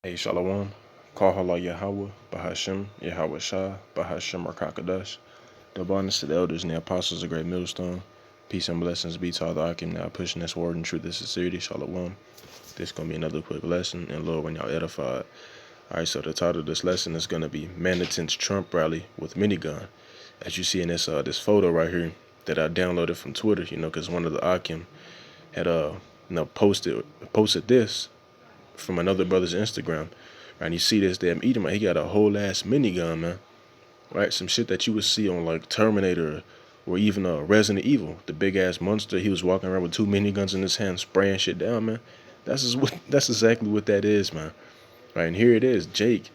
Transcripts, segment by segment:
Hey, Shalom. Kahala Yahweh, Bahashem, Yahweh Shah, Bahashem Rakakadash. The abundance to the elders and the apostles of Great Millstone. Peace and blessings be to all the Akim now pushing this word in truth and sincerity. Shalom. This is going to be another quick lesson, and Lord, when y'all edified. Alright, so the title of this lesson is going to be Manhattan's Trump Rally with Minigun. As you see in this photo right here that I downloaded from Twitter, because one of the Akim had posted this from another brother's Instagram. Right, and you see this damn Edomite, he got a whole ass minigun, man. Right, some shit that you would see on like Terminator or even Resident Evil, the big ass monster. He was walking around with two miniguns in his hand, spraying shit down, man. That's exactly what that is, man. Right, and here it is, Jake.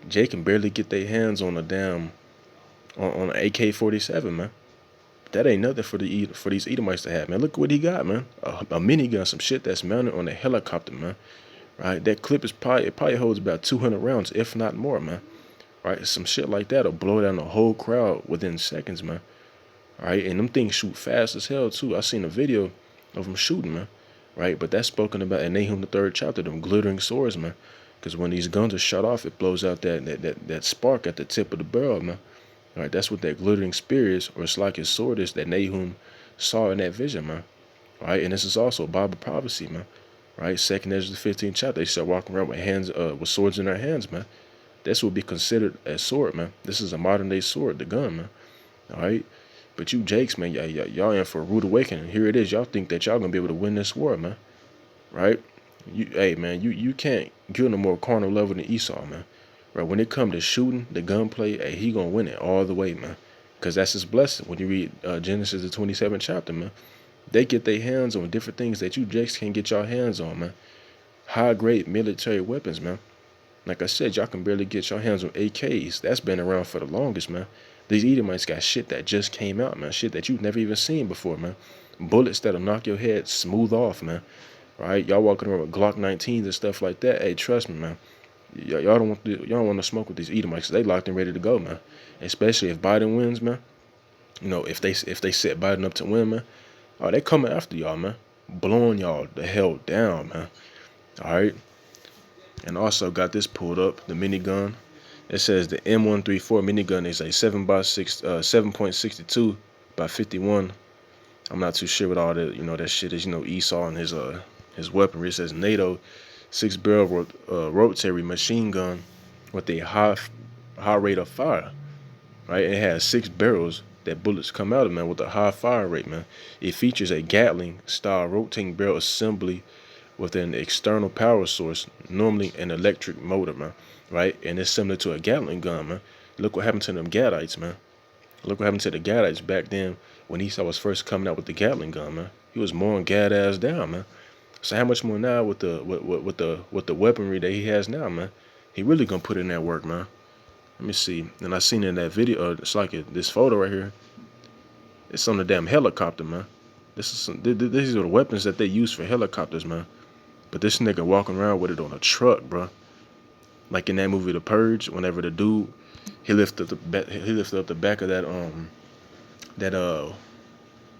Jake can barely get their hands on a damn on an AK-47, man. That ain't nothing for these Edomites to have, man. Look what he got, man. A minigun, some shit that's mounted on a helicopter, man. Right, that clip is probably holds about 200 rounds, if not more, man. Right, some shit like that'll blow down the whole crowd within seconds, man. Right, and them things shoot fast as hell too. I seen a video of them shooting, man. Right, but that's spoken about in Nahum the 3rd chapter, them glittering swords, man. Because when these guns are shot off, it blows out that spark at the tip of the barrel, man. All right, that's what that glittering spear is, or it's like his sword is that Nahum saw in that vision, man. All right, and this is also Bible prophecy, man. Right, 2nd Ezra the 15th chapter, they start walking around with swords in their hands, man. This would be considered a sword, man. This is a modern day sword, the gun, man. All right, but you Jakes, man, y'all in for a rude awakening. Here it is, y'all think that y'all gonna be able to win this war, man. Right? Hey, man, you can't get on a more carnal level than Esau, man. Right? When it come to shooting, the gunplay, hey, he gonna win it all the way, man. Cause that's his blessing. When you read Genesis the 27th chapter, man. They get their hands on different things that you Jakes can't get your hands on, man. High grade military weapons, man. Like I said, y'all can barely get your hands on AKs. That's been around for the longest, man. These Edomites got shit that just came out, man. Shit that you've never even seen before, man. Bullets that'll knock your head smooth off, man. Right? Y'all walking around with Glock 19s and stuff like that. Hey, trust me, man. Y'all don't want to smoke with these Edomites. They locked and ready to go, man. Especially if Biden wins, man. If they set Biden up to win, man. Oh, they coming after y'all, man. Blowing y'all the hell down, man. All right. And also got this pulled up, the minigun. It says the M134 minigun is a 7.62 by 51. I'm not too sure what all that, that shit is, Esau and his weaponry. It says NATO 6-barrel rotary machine gun with a high rate of fire. Right? It has 6 barrels that bullets come out of, man, with a high fire rate, man. It features a Gatling style rotating barrel assembly with an external power source, normally an electric motor, man. Right? And it's similar to a Gatling gun, man. Look what happened to them Gadites, man. Look what happened to the Gadites back then when Esau was first coming out with the Gatling gun, man. He was mowing Gad ass down, man. So how much more now with the weaponry that he has now, man? He really gonna put in that work, man. Let me see. And I seen in that video, it's like this photo right here. It's on the damn helicopter, man. These are the weapons that they use for helicopters, man. But this nigga walking around with it on a truck, bro. Like in that movie, The Purge. Whenever the dude he lifted up the back of that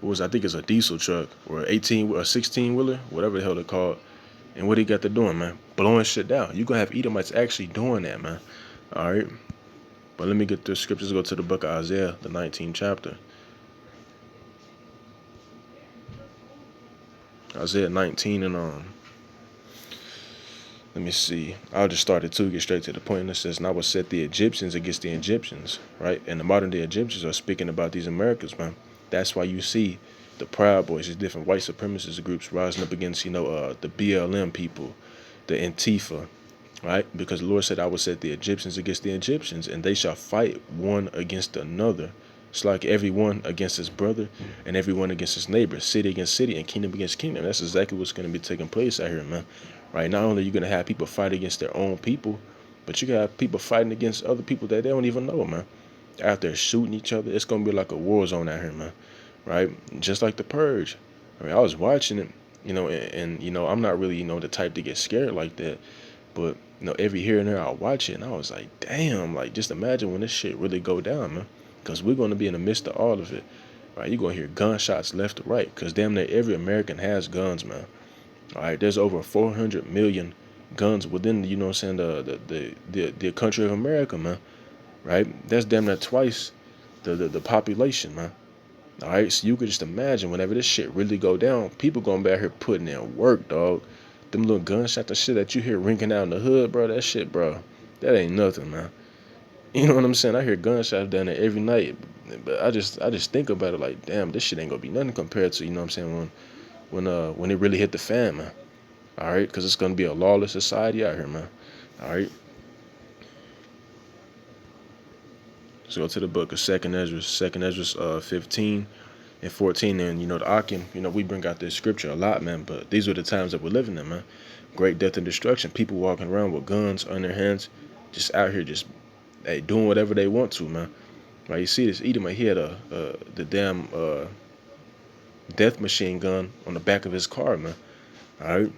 what was, I think it's a diesel truck or 18 or 16 wheeler, whatever the hell they're called. And what he got to doing, man? Blowing shit down. You gonna have Edomites actually doing that, man. All right. But let me get the scriptures. Go to the book of Isaiah, the 19th chapter. Isaiah 19 and let me see. I'll just start it too, get straight to the point. And it says, and I will set the Egyptians against the Egyptians, right? And the modern day Egyptians are speaking about these Americans, man. That's why you see the Proud Boys, these different white supremacist groups rising up against, the BLM people, the Antifa, right? Because the Lord said, I will set the Egyptians against the Egyptians, and they shall fight one against another. It's like everyone against his brother and everyone against his neighbor, city against city and kingdom against kingdom. That's exactly what's going to be taking place out here, man. Right? Not only are you going to have people fight against their own people, but you got people fighting against other people that they don't even know, man. Out there shooting each other. It's going to be like a war zone out here, man. Right? Just like The Purge. I mean, I was watching it, and I'm not really, the type to get scared like that. But, every here and there I'll watch it, and I was like, damn, like, just imagine when this shit really go down, man. Because we're going to be in the midst of all of it. Right? You're going to hear gunshots left to right. Because damn near every American has guns, man. All right? There's over 400 million guns within the, you know what I'm saying, the country of America, man. Right? That's damn near twice the population, man. All right, so you could just imagine whenever this shit really go down, people gonna be out here putting in work, dog. Them little gunshots and shit that you hear ringing out in the hood, bro. That shit, bro. That ain't nothing, man. You know what I'm saying? I hear gunshots down there every night, but I just think about it like, damn, this shit ain't gonna be nothing compared to, you know what I'm saying, when it really hit the fan, man. All right, because it's gonna be a lawless society out here, man. All right. Let's go to the book of Second Ezra, 15 and 14. And, the Akim, we bring out this scripture a lot, man. But these are the times that we're living in, man. Great death and destruction. People walking around with guns on their hands, just out here, just doing whatever they want to, man. Right? You see this Edomite, he had the damn death machine gun on the back of his car, man. All right.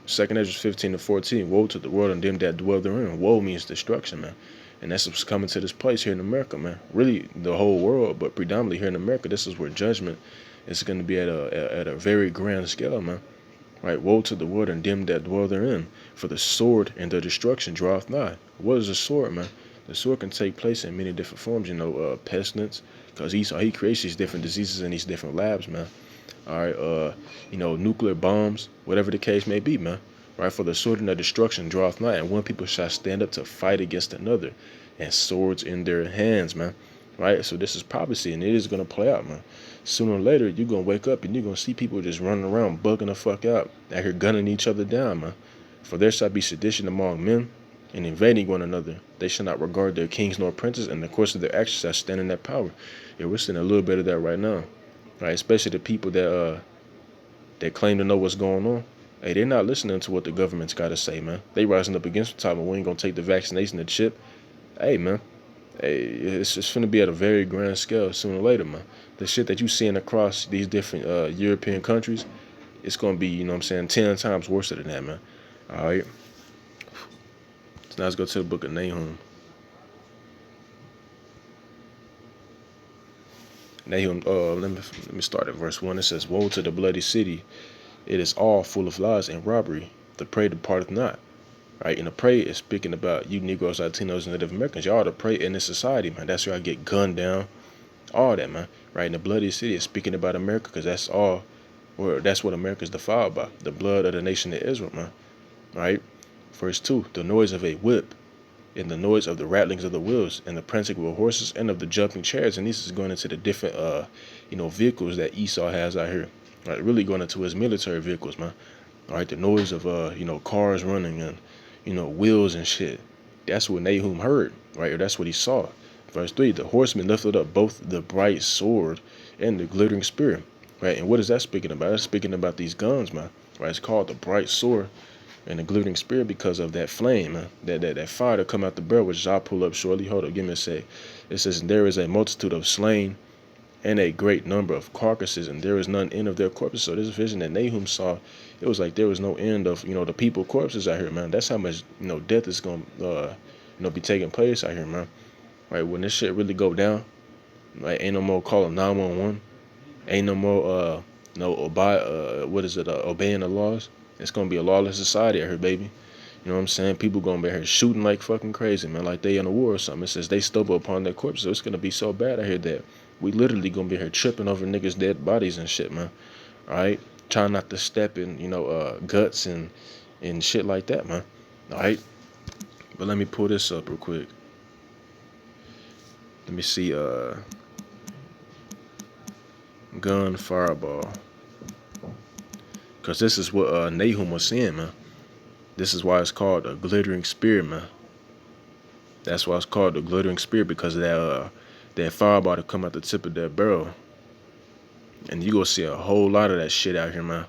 Second Ezra 15 to 14. Woe to the world and them that dwell therein. Woe means destruction, man. And that's what's coming to this place here in America, man. Really, the whole world, but predominantly here in America, this is where judgment is going to be at a very grand scale, man. Right? Woe to the world and them that dwell therein, for the sword and the destruction draweth nigh. What is a sword, man? The sword can take place in many different forms, pestilence, because Esau, he creates these different diseases in these different labs, man. All right, nuclear bombs, whatever the case may be, man. Right, for the sword and the destruction draweth nigh, and one people shall stand up to fight against another, and swords in their hands, man. Right, so this is prophecy, and it is gonna play out, man. Sooner or later, you're gonna wake up and you're gonna see people just running around, bugging the fuck out, out here gunning each other down, man. For there shall be sedition among men, and invading one another. They shall not regard their kings nor princes, and the course of their actions shall stand in their power. Yeah, we're seeing a little bit of that right now. Right, especially the people that claim to know what's going on. Hey, they're not listening to what the government's got to say, man. They rising up against the time, and we ain't gonna take the vaccination, the chip. Hey, man. Hey, it's gonna be at a very grand scale sooner or later, man. The shit that you seeing across these different European countries, it's gonna be, 10 times worse than that, man. All right. So now let's go to the book of Nahum. Nahum, let me start at verse 1. It says, "Woe to the bloody city! It is all full of lies and robbery. The prey departeth not." Right? And the prey is speaking about you Negroes, Latinos, and Native Americans. Y'all the prey in this society, man. That's where I get gunned down. All that, man. Right? And the bloody city is speaking about America, because that's what America is defiled by. The blood of the nation of Israel, man. Right? Verse 2, the noise of a whip, and the noise of the rattlings of the wheels, and the prancing of horses, and of the jumping chariots. And this is going into the different vehicles that Esau has out here. Right? Really going into his military vehicles, man. All right, the noise of cars running and wheels and shit. That's what Nahum heard, right? Or that's what he saw. Verse 3, the horseman lifted up both the bright sword and the glittering spear. Right? And what is that speaking about? That's speaking about these guns, man. Right? It's called the bright sword and the glittering spear because of that flame, man. That fire to come out the barrel, which I'll pull up shortly. Hold up, give me a sec. It says, there is a multitude of slain and a great number of carcasses, and there is none end of their corpses. So this vision that Nahum saw, it was like there was no end of the people corpses out here, man. That's how much death is gonna be taking place out here, man. Right, when this shit really go down, like ain't no more calling 911, ain't no more obeying the laws. It's gonna be a lawless society out here, baby. You know what I'm saying? People gonna be here shooting like fucking crazy, man, like they in a war or something. It says they stumble upon their corpses. So it's gonna be so bad out here that we literally gonna be here tripping over niggas' dead bodies and shit, man. All right, trying not to step in, guts and shit like that, man. All right, but let me pull this up real quick. Let me see, gun fireball, because this is what Nahum was saying, man. This is why it's called a glittering spear, man. That's why it's called the glittering spear, because of that fireball to come out the tip of that barrel. And you gonna see a whole lot of that shit out here, man.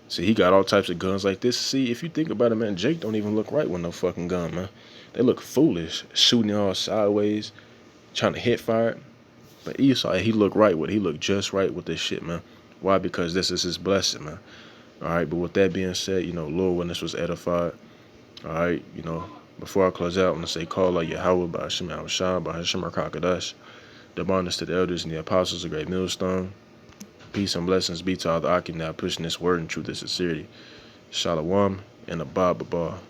See, he got all types of guns like this. See, if you think about it, man, Jake don't even look right with no fucking gun, man. They look foolish, shooting all sideways, trying to hit fire. But Esau, he looked right with it. He looked just right with this shit, man. Why? Because this is his blessing, man. All right, but with that being said, Lord, when this was edified, all right, before I close out, I want to say, call out Yahweh, by Hashem Yahushua, by Hashem Rakakadash, the bondage to the elders and the apostles, a great millstone. Peace and blessings be to all the Akim now pushing this word in truth and sincerity. Shalom, and Abba Baba.